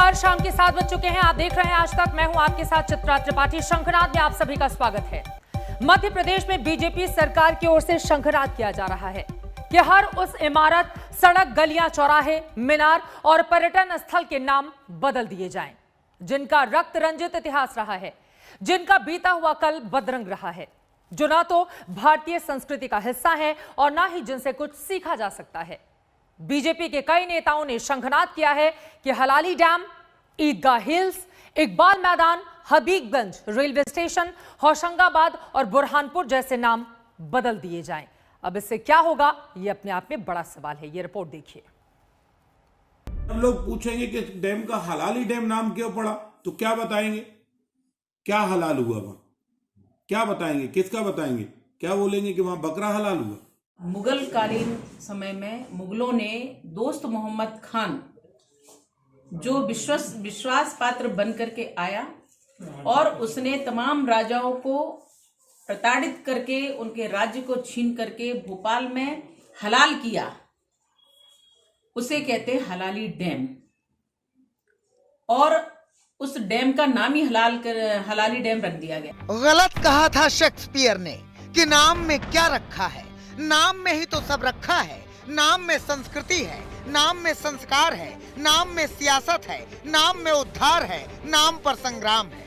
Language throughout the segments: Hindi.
नमस्कार, शाम के 7 बज चुके हैं। आप देख रहे हैं आज तक। मैं हूं आपके साथ चित्रा त्रिपाठी। शंखनाद में आप सभी का स्वागत है। मध्य प्रदेश में बीजेपी सरकार की ओर से शंखनाद किया जा रहा है कि हर उस इमारत, सड़क, गलियां, चौराहे, मीनार और पर्यटन स्थल के नाम बदल दिए जाएं, जिनका रक्त रंजित इतिहास रहा है, जिनका बीता हुआ कल बदरंग रहा है, जो ना तो भारतीय संस्कृति का हिस्सा है और ना ही जिनसे कुछ सीखा जा सकता है। बीजेपी के कई नेताओं ने शंखनाद किया है कि हलाली डैम, ईदगाह हिल्स, इकबाल मैदान, हबीबगंज रेलवे स्टेशन, होशंगाबाद और बुरहानपुर जैसे नाम बदल दिए जाएं। अब इससे क्या होगा, यह अपने आप में बड़ा सवाल है। यह रिपोर्ट देखिए। हम लोग पूछेंगे कि डैम का हलाली डैम नाम क्यों पड़ा, तो क्या बताएंगे? क्या हलाल हुआ वहां? क्या बताएंगे? किसका बताएंगे? क्या बोलेंगे कि वहां बकरा हलाल हुआ? मुगल कालीन समय में मुगलों ने दोस्त मोहम्मद खान, जो विश्वास पात्र बन करके आया और उसने तमाम राजाओं को प्रताड़ित करके उनके राज्य को छीन करके भोपाल में हलाल किया, उसे कहते हैं हलाली डैम। और उस डैम का नाम ही हलाली डैम रख दिया गया। गलत कहा था शेक्सपियर ने कि नाम में क्या रखा है, नाम में ही तो सब रखा है। नाम में संस्कृति है, नाम में संस्कार है, नाम में सियासत है, नाम में उद्धार है, नाम पर संग्राम है।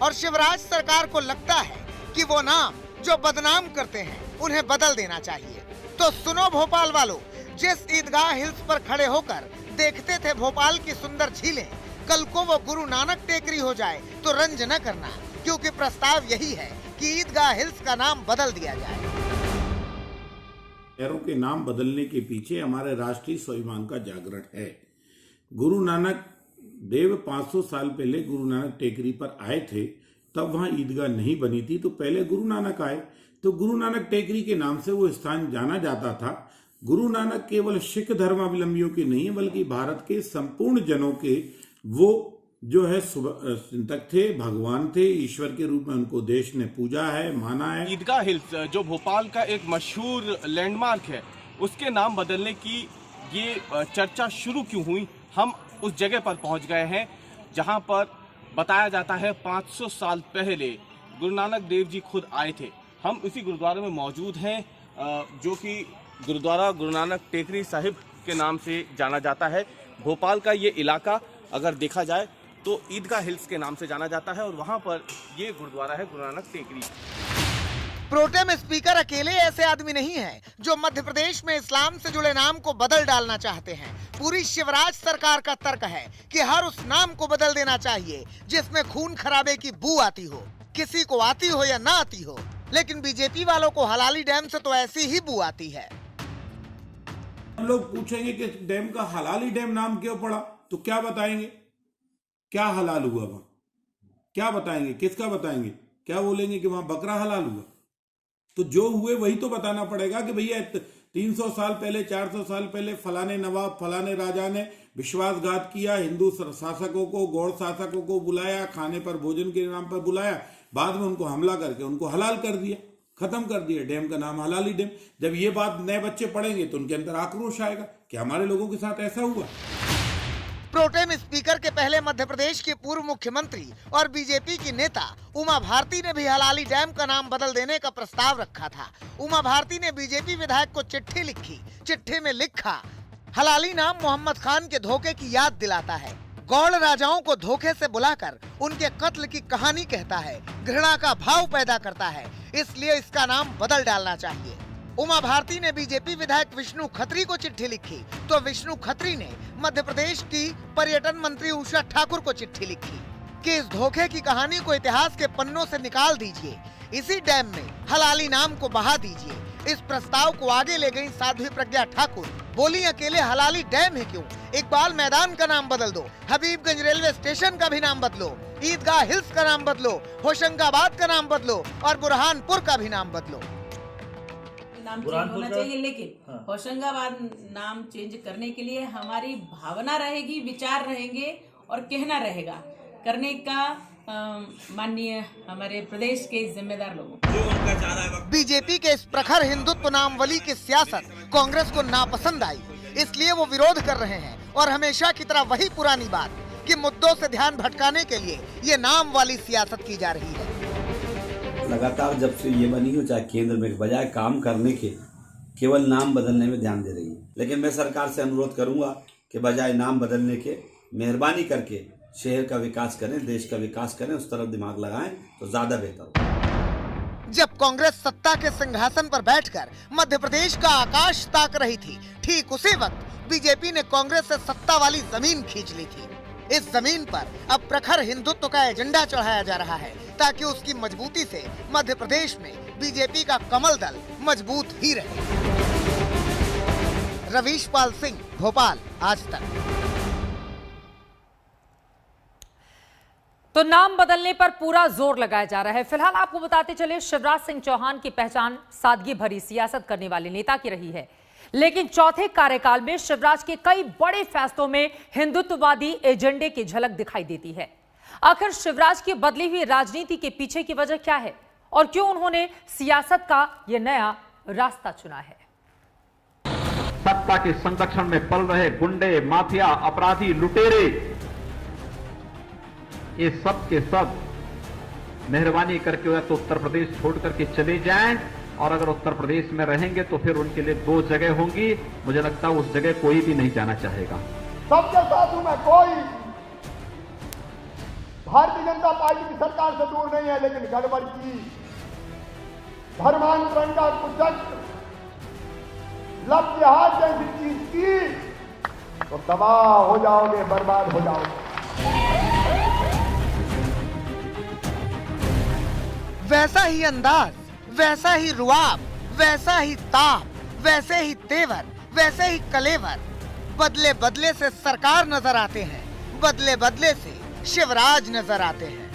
और शिवराज सरकार को लगता है कि वो नाम जो बदनाम करते हैं उन्हें बदल देना चाहिए। तो सुनो भोपाल वालों, जिस ईदगाह हिल्स पर खड़े होकर देखते थे भोपाल की सुंदर झीलें, कल को वो गुरु नानक टेकरी हो जाए तो रंज न करना, क्योंकि प्रस्ताव यही है कि ईदगाह हिल्स का नाम बदल दिया जाए। शहरों के नाम बदलने के पीछे हमारे राष्ट्रीय स्वाभिमान का जागरण है। गुरु नानक देव 500 साल पहले गुरु नानक टेकरी पर आए थे, तब वहां ईदगाह नहीं बनी थी, तो पहले गुरु नानक आए तो गुरु नानक टेकरी के नाम से वो स्थान जाना जाता था। गुरु नानक केवल सिख धर्मावलंबियों के नहीं बल्कि भारत के संपूर्ण जनों के वो जो है चिंतक थे, भगवान थे, ईश्वर के रूप में उनको देश ने पूजा है, माना है। ईदगाह हिल्स जो भोपाल का एक मशहूर लैंडमार्क है, उसके नाम बदलने की ये चर्चा शुरू क्यों हुई? हम उस जगह पर पहुंच गए हैं जहां पर बताया जाता है 500 साल पहले गुरु नानक देव जी खुद आए थे। हम इसी गुरुद्वारे में मौजूद हैं, जो कि गुरुद्वारा गुरु नानक टेकरी साहिब के नाम से जाना जाता है। भोपाल का ये इलाका अगर देखा जाए तो ईदगाह हिल्स के नाम से जाना जाता है और वहां पर ये गुरुद्वारा है गुरु नानक टेकरी। प्रोटेम स्पीकर अकेले ऐसे आदमी नहीं है जो मध्य प्रदेश में इस्लाम से जुड़े नाम को बदल डालना चाहते हैं। पूरी शिवराज सरकार का तर्क है कि हर उस नाम को बदल देना चाहिए जिसमें खून खराबे की बू आती हो, किसी को आती हो या ना आती हो। लेकिन बीजेपी वालों को हलाली डैम से तो ऐसी ही बू आती है। हम लोग पूछेंगे कि डैम का हलाली डैम नाम क्यों पड़ा, तो क्या बताएंगे? क्या हलाल हुआ वहां? क्या बताएंगे? किसका बताएंगे? क्या बोलेंगे कि वहां बकरा हलाल हुआ? तो जो हुए वही तो बताना पड़ेगा कि भैया 300 साल पहले, 400 साल पहले फलाने नवाब, फलाने राजा ने विश्वासघात किया, हिंदू शासकों को, गौड़ शासकों को बुलाया, खाने पर भोजन के नाम पर बुलाया, बाद में उनको हमला करके उनको हलाल कर दिया, खत्म कर दिया। डैम का नाम हलाली डैम। जब ये बात नए बच्चे पढ़ेंगे तो उनके अंदर आक्रोश आएगा कि हमारे लोगों के साथ ऐसा हुआ। प्रोटेम स्पीकर के पहले मध्य प्रदेश के पूर्व मुख्यमंत्री और बीजेपी की नेता उमा भारती ने भी हलाली डैम का नाम बदल देने का प्रस्ताव रखा था। उमा भारती ने बीजेपी विधायक को चिट्ठी लिखी। चिट्ठी में लिखा, हलाली नाम मोहम्मद खान के धोखे की याद दिलाता है, गौड़ राजाओं को धोखे से बुलाकर उनके कत्ल की कहानी कहता है, घृणा का भाव पैदा करता है, इसलिए इसका नाम बदल डालना चाहिए। उमा भारती ने बीजेपी विधायक विष्णु खत्री को चिट्ठी लिखी तो विष्णु खत्री ने मध्य प्रदेश की पर्यटन मंत्री उषा ठाकुर को चिट्ठी लिखी कि इस धोखे की कहानी को इतिहास के पन्नों से निकाल दीजिए, इसी डैम में हलाली नाम को बहा दीजिए। इस प्रस्ताव को आगे ले गई साध्वी प्रज्ञा ठाकुर। बोली, अकेले हलाली डैम है क्यों, इकबाल मैदान का नाम बदल दो, हबीबगंज रेलवे स्टेशन का भी नाम बदलो, ईदगाह हिल्स का नाम बदलो, होशंगाबाद का नाम बदलो और बुरहानपुर का भी नाम बदलो। नाम चेंज होना चाहिए, लेकिन होशंगाबाद नाम चेंज करने के लिए हमारी भावना रहेगी, विचार रहेंगे और कहना रहेगा। करने का माननीय हमारे प्रदेश के जिम्मेदार लोगों। बीजेपी के इस प्रखर हिंदुत्व नामवली की सियासत कांग्रेस को नापसंद आई, इसलिए वो विरोध कर रहे हैं। और हमेशा की तरह वही पुरानी बात कि मुद्दों से ध्यान भटकाने के लिए ये नाम वाली सियासत की जा रही है। लगातार जब से ये बनी हो, चाहे केंद्र में, बजाय काम करने के केवल नाम बदलने में ध्यान दे रही है। लेकिन मैं सरकार से अनुरोध करूंगा कि बजाय नाम बदलने के मेहरबानी करके शहर का विकास करें, देश का विकास करें, उस तरफ दिमाग लगाएं तो ज्यादा बेहतर हो। जब कांग्रेस सत्ता के सिंहासन पर बैठकर मध्य प्रदेश का आकाश ताक रही थी, ठीक उसी वक्त बीजेपी ने कांग्रेस से सत्ता वाली जमीन खींच ली थी। इस जमीन पर अब प्रखर हिंदुत्व का एजेंडा चढ़ाया जा रहा है ताकि उसकी मजबूती से मध्य प्रदेश में बीजेपी का कमल दल मजबूत ही रहे। रवीश पाल सिंह, भोपाल, आज तक। तो नाम बदलने पर पूरा जोर लगाया जा रहा है। फिलहाल आपको बताते चले, शिवराज सिंह चौहान की पहचान सादगी भरी सियासत करने वाले नेता की रही है, लेकिन चौथे कार्यकाल में शिवराज के कई बड़े फैसलों में हिंदुत्ववादी एजेंडे की झलक दिखाई देती है। आखिर शिवराज की बदली हुई राजनीति के पीछे की वजह क्या है और क्यों उन्होंने सियासत का यह नया रास्ता चुना है? सत्ता के संरक्षण में पल रहे गुंडे, माफिया, अपराधी, लुटेरे, ये सब के सब मेहरबानी करके या तो उत्तर प्रदेश छोड़ करके चले जाएं, और अगर उत्तर प्रदेश में रहेंगे तो फिर उनके लिए दो जगह होंगी। मुझे लगता है उस जगह कोई भी नहीं जाना चाहेगा। सबके साथ हूं मैं, कोई भारतीय जनता पार्टी की सरकार से दूर नहीं है, लेकिन गड़बड़ की, धर्मांतरण का कुचक्र, लब जिहाद जैसी चीज की तो तबाह हो जाओगे, बर्बाद हो जाओगे। वैसा ही अंदाज, वैसा ही रुआब, वैसा ही ताप, वैसे ही तेवर, वैसे ही कलेवर। बदले बदले से सरकार नजर आते हैं, बदले बदले से शिवराज नजर आते हैं।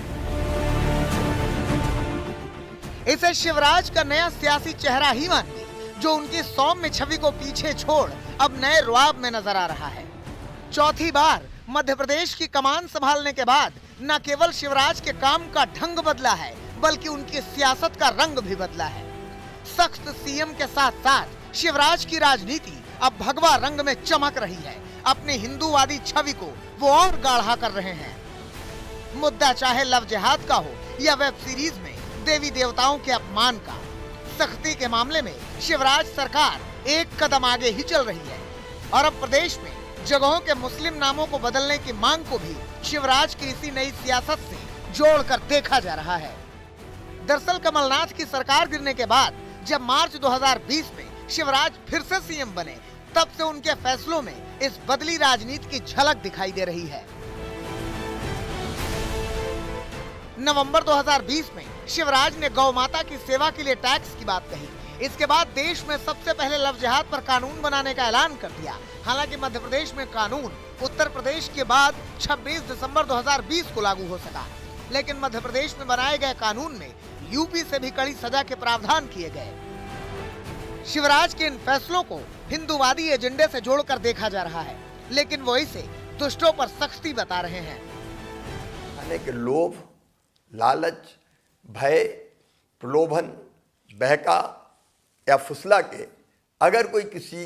इसे शिवराज का नया सियासी चेहरा ही मानिए, जो उनकी सौम्य छवि को पीछे छोड़ अब नए रुआब में नजर आ रहा है। चौथी बार मध्य प्रदेश की कमान संभालने के बाद न केवल शिवराज के काम का ढंग बदला है, बल्कि उनकी सियासत का रंग भी बदला है। सख्त सीएम के साथ साथ शिवराज की राजनीति अब भगवा रंग में चमक रही है। अपनी हिंदूवादी छवि को वो और गाढ़ा कर रहे हैं। मुद्दा चाहे लव जिहाद का हो या वेब सीरीज में देवी देवताओं के अपमान का, सख्ती के मामले में शिवराज सरकार एक कदम आगे ही चल रही है। और अब प्रदेश में जगहों के मुस्लिम नामों को बदलने की मांग को भी शिवराज की इसी नई सियासत से जोड़कर देखा जा रहा है। दरअसल कमलनाथ की सरकार गिरने के बाद जब मार्च 2020 में शिवराज फिर से सीएम बने, तब से उनके फैसलों में इस बदली राजनीति की झलक दिखाई दे रही है। नवंबर 2020 में शिवराज ने गौ माता की सेवा के लिए टैक्स की बात कही। इसके बाद देश में सबसे पहले लव जिहाद पर कानून बनाने का ऐलान कर दिया। हालांकि मध्य प्रदेश में कानून उत्तर प्रदेश के बाद 26 दिसंबर 2020 को लागू हो सका, लेकिन मध्य प्रदेश में बनाए गए कानून में यूपी से भी कड़ी सजा के प्रावधान किए गए। शिवराज के इन फैसलों को हिंदूवादी एजेंडे से जोड़कर देखा जा रहा है, लेकिन वो इसे दुष्टों पर सख्ती बता रहे हैं। के लोभ, लालच, भय, प्रलोभन, बहका या फुसला के अगर कोई किसी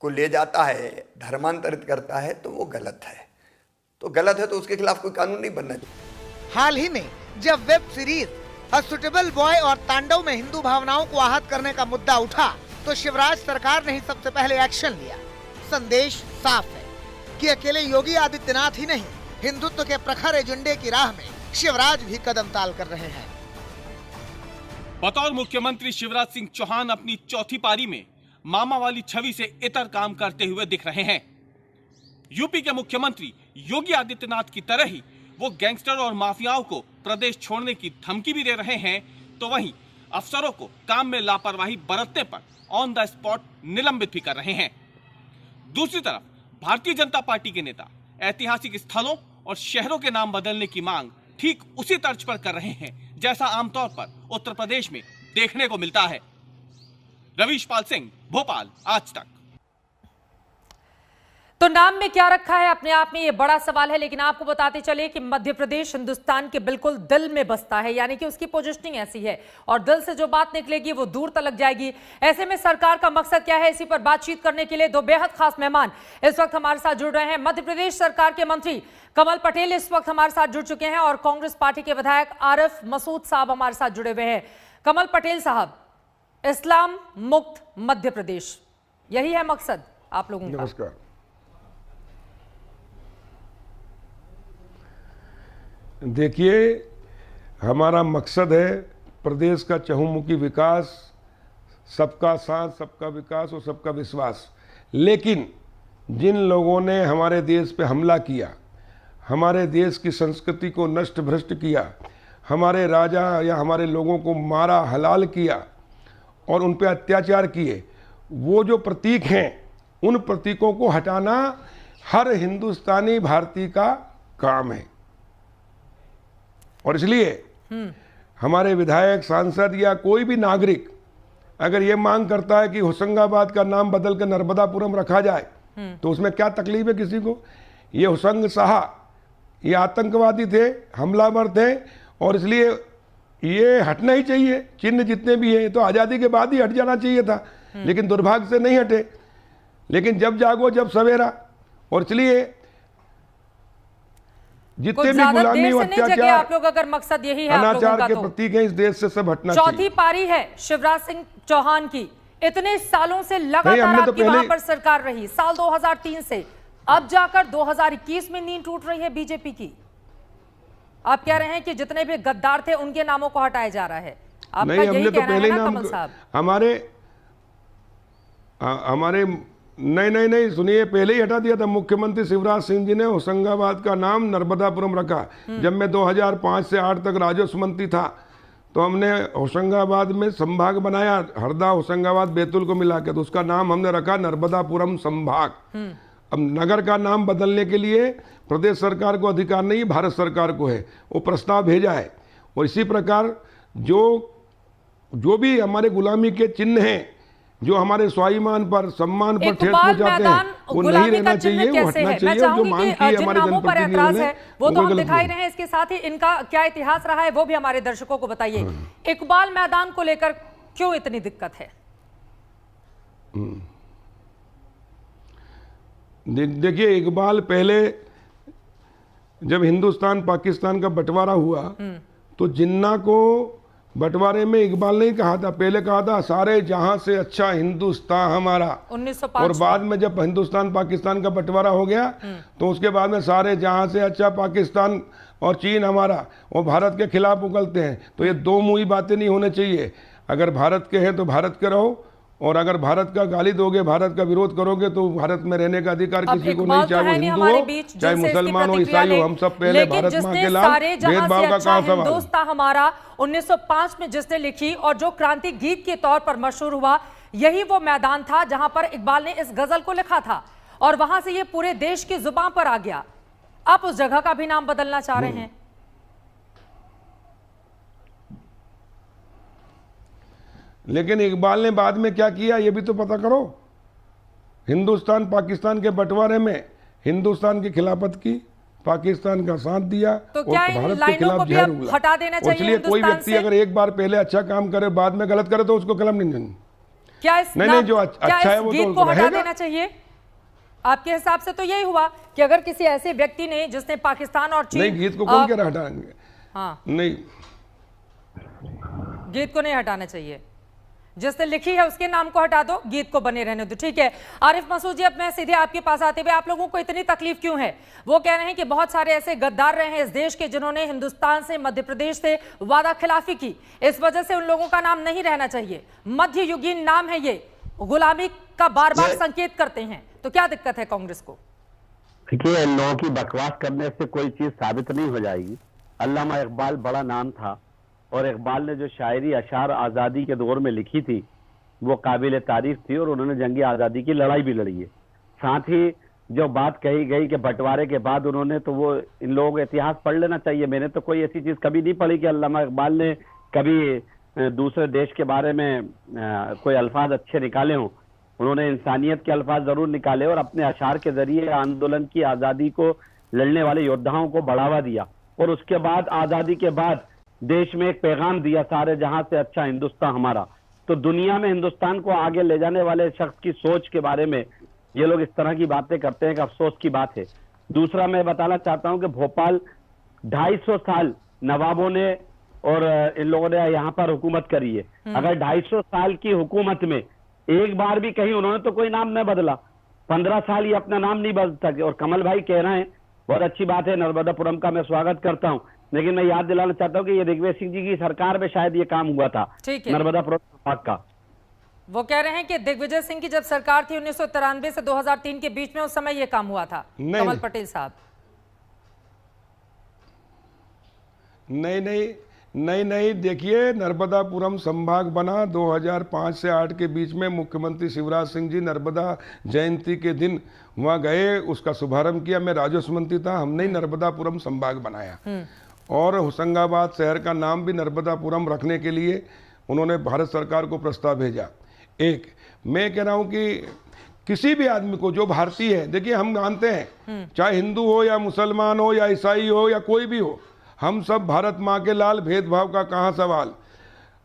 को ले जाता है, धर्मांतरित करता है, तो वो गलत है। तो गलत है तो उसके खिलाफ कोई कानून नहीं बनना चाहिए। हाल ही में जब web series a suitable boy और तांडव में हिंदू भावनाओं को आहत करने का मुद्दा उठा, तो शिवराज सरकार ने ही सबसे पहले एक्शन लिया। संदेश साफ है कि अकेले योगी आदित्यनाथ ही नहीं, हिंदुत्व के प्रखर एजेंडे की राह में शिवराज भी कदम ताल कर रहे हैं। बतौर मुख्यमंत्री शिवराज सिंह चौहान अपनी चौथी पारी में मामा वाली छवि से इतर काम करते हुए दिख रहे हैं। यूपी के मुख्यमंत्री योगी आदित्यनाथ की तरह ही वो गैंगस्टर और माफियाओं को प्रदेश छोड़ने की धमकी भी दे रहे हैं, तो वहीं अफसरों को काम में लापरवाही बरतने पर ऑन द स्पॉट निलंबित भी कर रहे हैं। दूसरी तरफ भारतीय जनता पार्टी के नेता ऐतिहासिक स्थलों और शहरों के नाम बदलने की मांग ठीक उसी तर्ज पर कर रहे हैं जैसा आमतौर पर उत्तर प्रदेश में देखने को मिलता है। रवीश पाल सिंह, भोपाल, आज तक। तो नाम में क्या रखा है अपने आप में ये बड़ा सवाल है, लेकिन आपको बताते चले कि मध्य प्रदेश हिंदुस्तान के बिल्कुल दिल में बसता है, यानी कि उसकी पोजीशनिंग ऐसी है और दिल से जो बात निकलेगी वो दूर तक जाएगी। ऐसे में सरकार का मकसद क्या है, इसी पर बातचीत करने के लिए दो बेहद खास मेहमान इस वक्त हमारे साथ जुड़ रहे हैं। मध्य प्रदेश सरकार के मंत्री कमल पटेल इस वक्त हमारे साथ जुड़ चुके हैं और कांग्रेस पार्टी के विधायक आरिफ मसूद साहब हमारे साथ जुड़े हुए हैं। कमल पटेल साहब, इस्लाम मुक्त मध्य प्रदेश, यही है मकसद आप लोगों का? नमस्कार। देखिए, हमारा मकसद है प्रदेश का चहुमुखी विकास, सबका साथ, सबका विकास और सबका विश्वास। लेकिन जिन लोगों ने हमारे देश पे हमला किया, हमारे देश की संस्कृति को नष्ट भ्रष्ट किया, हमारे राजा या हमारे लोगों को मारा, हलाल किया और उन पे अत्याचार किए, वो जो प्रतीक हैं, उन प्रतीकों को हटाना हर हिंदुस्तानी भारतीय का काम है। और इसलिए हमारे विधायक, सांसद या कोई भी नागरिक अगर ये मांग करता है कि होशंगाबाद का नाम बदल कर नर्मदापुरम रखा जाए, तो उसमें क्या तकलीफ है किसी को? ये होशंग शाह ये आतंकवादी थे, हमलावर थे और इसलिए ये हटना ही चाहिए। चिन्ह जितने भी हैं तो आज़ादी के बाद ही हट जाना चाहिए था, लेकिन दुर्भाग्य से नहीं हटे। लेकिन जब जागो जब सवेरा, और इसलिए जितने भी गुलामी और अत्याचार, आप लोग अगर मकसद यही है अनाचार के प्रतीक हैं, इस देश से सब हटना चाहिए। चौथी पारी है शिवराज सिंह चौहान की, इतने सालों से लगातार आपकी वहां पर सरकार रही, साल 2003 से अब जाकर 2021 में नींद टूट रही है बीजेपी की। आप कह रहे हैं कि जितने भी गद्दार थे उनके नामों को हटाया जा रहा है, आपका यही कहना है ना कमल साहब? हमारे नहीं सुनिए, पहले ही हटा दिया था। मुख्यमंत्री शिवराज सिंह जी ने होशंगाबाद का नाम नर्मदापुरम रखा। जब मैं 2005 से 8 तक राजस्व मंत्री था तो हमने होशंगाबाद में संभाग बनाया, हरदा, होशंगाबाद, बैतूल को मिला के, तो उसका नाम हमने रखा नर्मदापुरम संभाग। अब नगर का नाम बदलने के लिए प्रदेश सरकार को अधिकार नहीं, भारत सरकार को है। वो प्रस्ताव भेजा है। और इसी प्रकार जो भी हमारे गुलामी के चिन्ह हैं, जो हमारे स्वाभिमान पर, सम्मान पर ठेस पहुंचाते हैं, वो नहीं रहना चाहिए, वो हटना चाहिए। जो मांग की हमारे जनप्रतिनिधियों ने वो तो हम दिखाई रहे हैं, इसके साथ ही इनका क्या इतिहास रहा है वो भी हमारे दर्शकों को बताइए। इकबाल मैदान को लेकर क्यों इतनी दिक्कत है? देखिए, इकबाल पहले जब हिंदुस्तान पाकिस्तान का बंटवारा हुआ तो जिन्ना को बंटवारे में इकबाल नहीं कहा था, पहले कहा था सारे जहां से अच्छा हिंदुस्तान हमारा। 1905 और बाद में जब हिंदुस्तान पाकिस्तान का बंटवारा हो गया तो उसके बाद में सारे जहां से अच्छा पाकिस्तान और चीन हमारा, और भारत के खिलाफ उगलते हैं। तो ये दो मुंही बातें नहीं होने चाहिए। अगर भारत के हैं तो भारत के रहो, और अगर भारत का गाली दोगे, भारत का विरोध करोगे, तो भारत में रहने का अधिकार किसी को नहीं, चाहे वो हिंदू हो, चाहे मुसलमान हो, ईसाई हो, हम सब पहले भारत माँ के लाल, भेदभाव का कहाँ सवाल? हिंदुस्तान हमारा 1905 में जिसने लिखी और जो क्रांति गीत के तौर पर मशहूर हुआ, यही वो मैदान था जहां पर इकबाल ने इस गजल को लिखा था और वहां से ये पूरे देश की जुबान पर आ गया। आप उस जगह का भी नाम बदलना चाह रहे हैं? लेकिन इकबाल ने बाद में क्या किया ये भी तो पता करो। हिंदुस्तान पाकिस्तान के बंटवारे में हिंदुस्तान की खिलाफत की, पाकिस्तान का साथ दिया, तो क्या और भारत के खिलाफ जहर उगला। हटा देना चाहिए? इसलिए कोई व्यक्ति अगर एक बार पहले अच्छा काम करे, बाद में गलत करे, तो उसको कलम नहीं देनी। क्या इस नहीं, जो अच्छा है वो गीत को हटा देना चाहिए? आपके हिसाब से तो यही हुआ कि अगर किसी ऐसे व्यक्ति ने जिसने पाकिस्तान और चीन, नहीं, गीत को कौन कह रहा हटाएंगे? हाँ, नहीं, गीत को नहीं हटाना चाहिए। जिसने लिखी है उसके नाम को हटा दो, गीत को बने रहने दो। ठीक है आरिफ मसूद जी, अब मैं सीधे आपके पास आते हुए, आप लोगों को इतनी तकलीफ क्यों है? वो कह रहे हैं कि बहुत सारे ऐसे गद्दार रहे हैं इस देश के जिन्होंने हिंदुस्तान से, मध्य प्रदेश से वादा खिलाफी की, इस वजह से उन लोगों का नाम नहीं रहना चाहिए। मध्य युगीन नाम है ये, गुलामी का बार बार संकेत करते हैं, तो क्या दिक्कत है कांग्रेस को? देखिए, इन लोगों की बकवास करने से कोई चीज साबित नहीं हो जाएगी। अल्लामा इकबाल बड़ा नाम था, और इकबाल ने जो शायरी अशार आज़ादी के दौर में लिखी थी वो काबिल तारीफ थी, और उन्होंने जंगी आज़ादी की लड़ाई भी लड़ी है। साथ ही जो बात कही गई कि बंटवारे के बाद उन्होंने, तो वो इन लोगों को इतिहास पढ़ लेना चाहिए। मैंने तो कोई ऐसी चीज़ कभी नहीं पढ़ी कि अल्लामा इकबाल ने कभी दूसरे देश के बारे में कोई अल्फाज अच्छे निकाले हों। उन्होंने इंसानियत के अल्फाज जरूर निकाले और अपने अशार के जरिए आंदोलन की आजादी को लड़ने वाले योद्धाओं को बढ़ावा दिया, और उसके बाद आजादी के बाद देश में एक पैगाम दिया सारे जहां से अच्छा हिंदुस्तान हमारा। तो दुनिया में हिंदुस्तान को आगे ले जाने वाले शख्स की सोच के बारे में ये लोग इस तरह की बातें करते हैं कि अफसोस की बात है। दूसरा मैं बताना चाहता हूं कि भोपाल 250 साल नवाबों ने और इन लोगों ने यहाँ पर हुकूमत करी है। अगर 250 साल की हुकूमत में एक बार भी कहीं उन्होंने तो कोई नाम नहीं बदला, 15 साल ये अपना नाम नहीं बदल सके। और कमल भाई कह रहे हैं, बहुत अच्छी बात है, नर्मदापुरम का मैं स्वागत करता हूं, लेकिन मैं याद दिलाना चाहता हूं कि ये ऋग्वेद सिंह जी की सरकार में शायद ये काम हुआ था नर्मदापुरम संभाग का। वो कह रहे हैं कि दिग्विजय सिंह की जब सरकार थी 1993 से 2003 के बीच में, उस समय ये काम हुआ था। कमल पटेल साहब नहीं, देखिए, नर्मदापुरम संभाग बना 2005 से 8 के बीच में। मुख्यमंत्री शिवराज सिंह जी नर्मदा जयंती के दिन वहाँ गए, उसका शुभारंभ किया। मैं राजस्व मंत्री था, हमने ही नर्मदापुरम संभाग बनाया और होशंगाबाद शहर का नाम भी नर्मदापुरम रखने के लिए उन्होंने भारत सरकार को प्रस्ताव भेजा। एक मैं कह रहा हूँ कि किसी भी आदमी को जो भारतीय है, देखिए हम मानते हैं चाहे हिंदू हो या मुसलमान हो या ईसाई हो या कोई भी हो, हम सब भारत माँ के लाल, भेदभाव का कहाँ सवाल।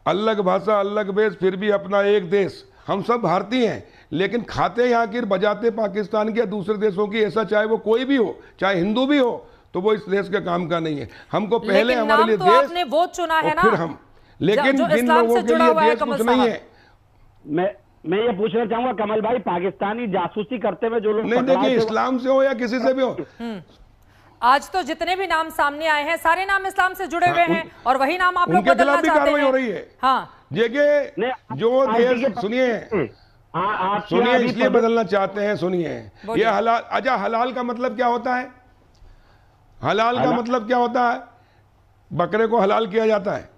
अलग भाषा अलग वेश फिर भी अपना एक देश, हम सब भारतीय हैं, लेकिन खाते यहाँ की बजाते पाकिस्तान के या दूसरे देशों की, ऐसा चाहे वो कोई भी हो, चाहे हिंदू भी हो, तो वो इस देश के काम का नहीं है। हमको पहले हमारे लिए तो देश आपने वो चुना है ना, फिर हम, लेकिन जिन लोगों के लिए देश कुछ नहीं है। मैं ये पूछना चाहूंगा कमल भाई, पाकिस्तानी जासूसी करते हुए जो लोग नहीं, देखिए इस्लाम से हो या किसी से भी हो, आज तो जितने भी नाम सामने आए हैं सारे नाम इस्लाम से जुड़े हुए हैं और वही नाम आप लोग बदलना चाहते हैं। कार्रवाई हो रही है। हाँ, देखिए जो देश, सुनिए, इसलिए बदलना चाहते हैं, सुनिए, ये हलाल, अच्छा हलाल का मतलब क्या होता है? हलाल का मतलब क्या होता है? बकरे को हलाल किया जाता है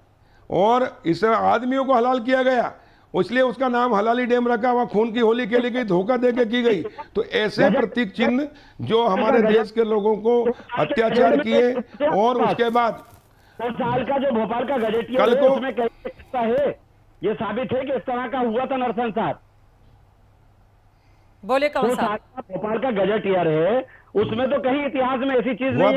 और इसे आदमियों को हलाल किया गया, इसलिए उसका नाम हलाली डैम रखा हुआ। खून की होली खेली गई, धोखा देके की गई। तो ऐसे प्रतीक चिन्ह जो हमारे देश के लोगों को अत्याचार किए, और उसके बाद साल का जो भोपाल का गजेटियर कल को उसमें कहीं है, ये साबित है कि इस तरह का हुआ था नरसंसार। बोले कौन सा भोपाल का गजेटियर है, उसमें तो कहीं इतिहास में ऐसी चीज नहीं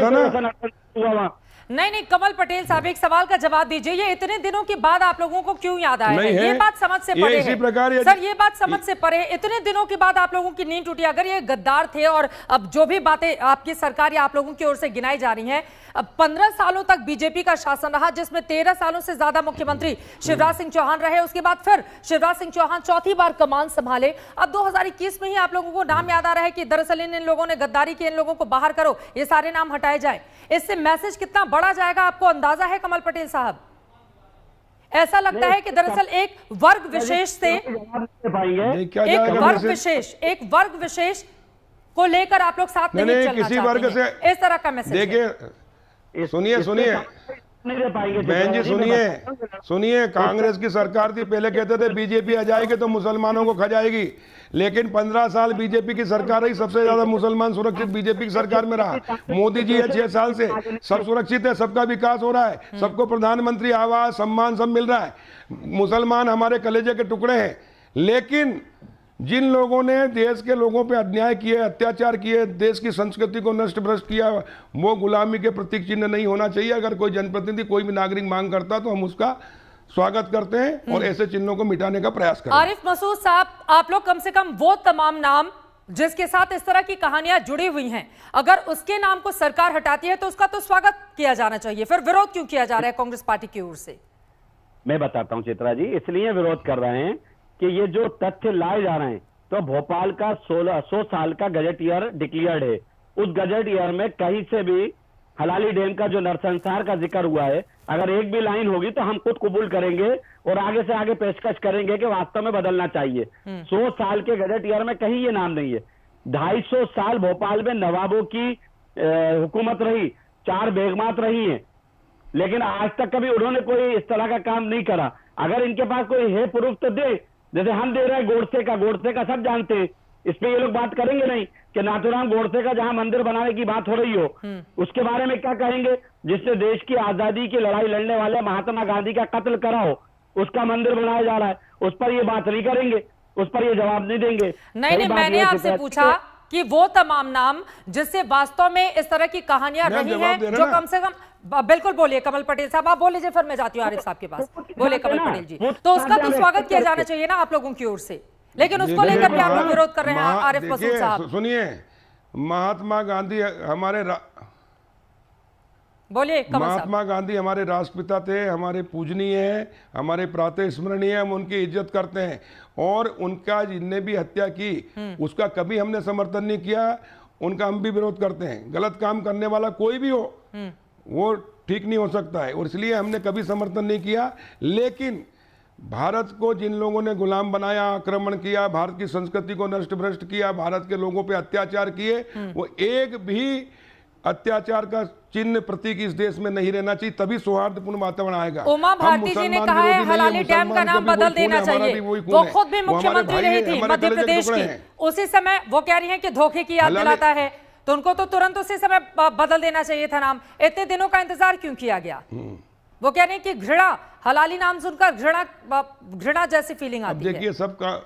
है। नहीं, कमल पटेल साहब एक सवाल का जवाब दीजिए, ये इतने दिनों के बाद आप लोगों को क्यों याद आया है? ये बात समझ से परे है सर, ये बात समझ से परे है। इतने दिनों के बाद आप लोगों की नींद टूटी। अगर ये गद्दार थे और अब जो भी बातें आपकी सरकार या आप लोगों की ओर से गिनाई जा रही हैं, अब 15 सालों तक बीजेपी का शासन रहा, जिसमें 13 सालों से ज्यादा मुख्यमंत्री शिवराज सिंह चौहान रहे, उसके बाद फिर शिवराज सिंह चौहान चौथी बार कमान संभाले। अब 2021 में ही आप लोगों को नाम याद आ रहा है कि दरअसल इन लोगों ने गद्दारी की, इन लोगों को बाहर करो, ये सारे नाम हटाए जाए। इससे मैसेज कितना बड़ा जाएगा, आपको अंदाजा है कमल पटेल साहब? ऐसा लगता है कि दरअसल एक वर्ग विशेष से, एक वर्ग विशेष को लेकर आप लोग साथ नहीं चलना किसी वर्ग से इस तरह का मैसेज। देखिए सुनिए बहन जी, सुनिए, कांग्रेस की सरकार थी, पहले कहते थे बीजेपी आ जाएगी तो मुसलमानों को खा जाएगी, लेकिन 15 साल बीजेपी की सरकार रही, सबसे ज्यादा मुसलमान सुरक्षित बीजेपी की सरकार में रहा। मोदी जी है 6 साल से, सब सुरक्षित है, सबका विकास हो रहा है, सबको प्रधानमंत्री आवास, सम्मान सब मिल रहा है। मुसलमान हमारे कलेजे के टुकड़े हैं, लेकिन जिन लोगों ने देश के लोगों पे अन्याय किए, अत्याचार किए, देश की संस्कृति को नष्ट भ्रष्ट किया, वो गुलामी के प्रतीक चिन्ह नहीं होना चाहिए। अगर कोई जनप्रतिनिधि, कोई भी नागरिक मांग करता तो हम उसका स्वागत करते हैं और ऐसे चिन्हों को मिटाने का प्रयास करते हैं। आरिफ मसूद साहब, आप लोग कम से कम वो तमाम नाम जिसके साथ इस तरह की कहानियां जुड़ी हुई हैं, अगर उसके नाम को सरकार हटाती है तो उसका तो स्वागत किया जाना चाहिए, फिर विरोध क्यों किया जा रहा है कांग्रेस पार्टी की ओर से? मैं बताता हूं चित्रा जी, इसलिए विरोध कर रहे हैं कि ये जो तथ्य लाए जा रहे हैं, तो भोपाल का 1600 साल का गजट ईयर डिक्लेयर्ड है। उस गजट ईयर में कहीं से भी हलाली डैम का जो नरसंसार का जिक्र हुआ है, अगर एक भी लाइन होगी तो हम खुद कबूल करेंगे और आगे से आगे पेशकश करेंगे कि वास्तव में बदलना चाहिए। 100 साल के गजट ईयर में कहीं ये नाम नहीं है। 250 साल भोपाल में नवाबों की हुकूमत रही, 4 बेगमात रही हैं, लेकिन आज तक कभी उन्होंने कोई इस तरह का काम नहीं करा। अगर इनके पास कोई है प्रूफ तो दे, जैसे हम दे रहे हैं गोडसे का सब जानते हैं, इस पे ये लोग बात करेंगे नहीं कि नाथूराम गोडसे का जहां मंदिर बनाने की बात हो रही हो, उसके बारे में क्या कहेंगे? जिससे देश की आजादी की लड़ाई लड़ने वाले महात्मा गांधी का कत्ल करा हो, उसका मंदिर बनाया जा रहा है, उस पर ये बात नहीं करेंगे। उस पर ये जवाब नहीं देंगे। नहीं, मैंने आपसे पूछा कि वो तमाम नाम जिससे वास्तव में इस तरह की कहानियां रही हैं, जो कम से कम, बिल्कुल बोलिए कमल पटेल साहब, आप बोल लीजिए, फिर मैं जाती हूँ आरिफ साहब के पास। बोले कमल पटेल जी, तो उसका तो स्वागत किया जाना चाहिए ना आप लोगों की ओर से, लेकिन उसको लेकर के आप लोग विरोध कर रहे हैं आरिफ मसूद साहब। सुनिए, महात्मा गांधी हमारे बोलिए महात्मा गांधी हमारे राष्ट्रपिता थे, हमारे पूजनीय हैं, हमारे प्रातः स्मरणीय, हम उनकी इज्जत करते हैं और उनका जिनने भी हत्या की उसका कभी हमने समर्थन नहीं किया, उनका हम भी विरोध करते हैं। गलत काम करने वाला कोई भी हो वो ठीक नहीं हो सकता है और इसलिए हमने कभी समर्थन नहीं किया। लेकिन भारत को जिन लोगों ने गुलाम बनाया, आक्रमण किया, भारत की संस्कृति को नष्ट भ्रष्ट किया, भारत के लोगों पे अत्याचार किए, वो एक भी अत्याचार का चिन्ह प्रतीक इस देश में नहीं रहना चाहिए, तभी सौहार्दपूर्ण वातावरण आएगा। उमा भारती जी ने कहा है हलाली डैम का नाम बदल देना चाहिए। वो खुद भी मुख्यमंत्री रही थी मध्य प्रदेश की, उसी समय वो कह रही हैं कि धोखे की याद दिलाता है, तो उनको तो तुरंत उसी समय बदल देना चाहिए था नाम। इतने दिनों का इंतजार क्यों किया गया? वो कह रहे हैं कि घृणा, हलाली नाम सुनकर घृणा जैसी फीलिंग आती है। देखिए सबका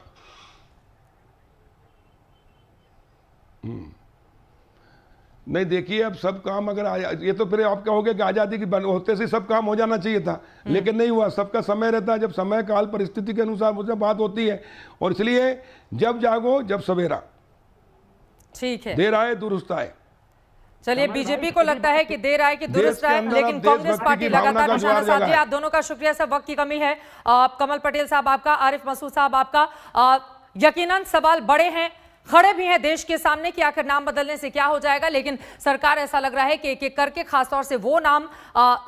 नहीं, देखिए अब सब काम अगर ये तो फिर आप कहोगे कि आजादी की होते से सब काम हो जाना चाहिए था, लेकिन नहीं हुआ। सबका समय रहता है, जब समय काल परिस्थिति के अनुसार मुझे बात होती है और इसलिए जब जागो जब सवेरा, ठीक है, देर आए दुरुस्त आए। चलिए, बीजेपी को लगता है कि देर आए कि दुरुस्त आए, लेकिन कांग्रेस पार्टी लगातार निशाना साधती है। आप दोनों का शुक्रिया सर, वक्त की कमी है। कमल पटेल साहब आपका, आरिफ मसूद साहब आपका। यकीनन सवाल बड़े हैं, खड़े भी हैं देश के सामने कि आखिर नाम बदलने से क्या हो जाएगा, लेकिन सरकार ऐसा लग रहा है कि एक एक करके, खासतौर से वो नाम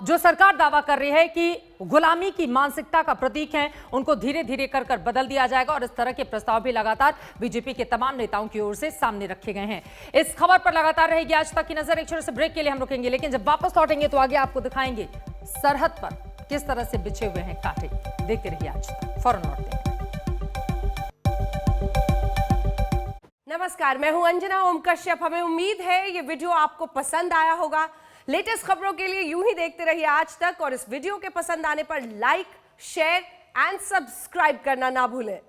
जो सरकार दावा कर रही है कि गुलामी की मानसिकता का प्रतीक हैं, उनको धीरे धीरे कर कर बदल दिया जाएगा। और इस तरह के प्रस्ताव भी लगातार बीजेपी के तमाम नेताओं की ओर से सामने रखे गए हैं। इस खबर पर लगातार रहेगी आज तक की नजर। एक छोटे से ब्रेक के लिए हम रुकेंगे, लेकिन जब वापस लौटेंगे तो आगे आपको दिखाएंगे सरहद पर किस तरह से बिछे हुए हैं कांटे। देखते रहिए आज तक, फौरन लौटते हैं। नमस्कार, मैं हूं अंजना ओम कश्यप। हमें उम्मीद है ये वीडियो आपको पसंद आया होगा। लेटेस्ट खबरों के लिए यूं ही देखते रहिए आज तक, और इस वीडियो के पसंद आने पर लाइक, शेयर एंड सब्सक्राइब करना ना भूलें।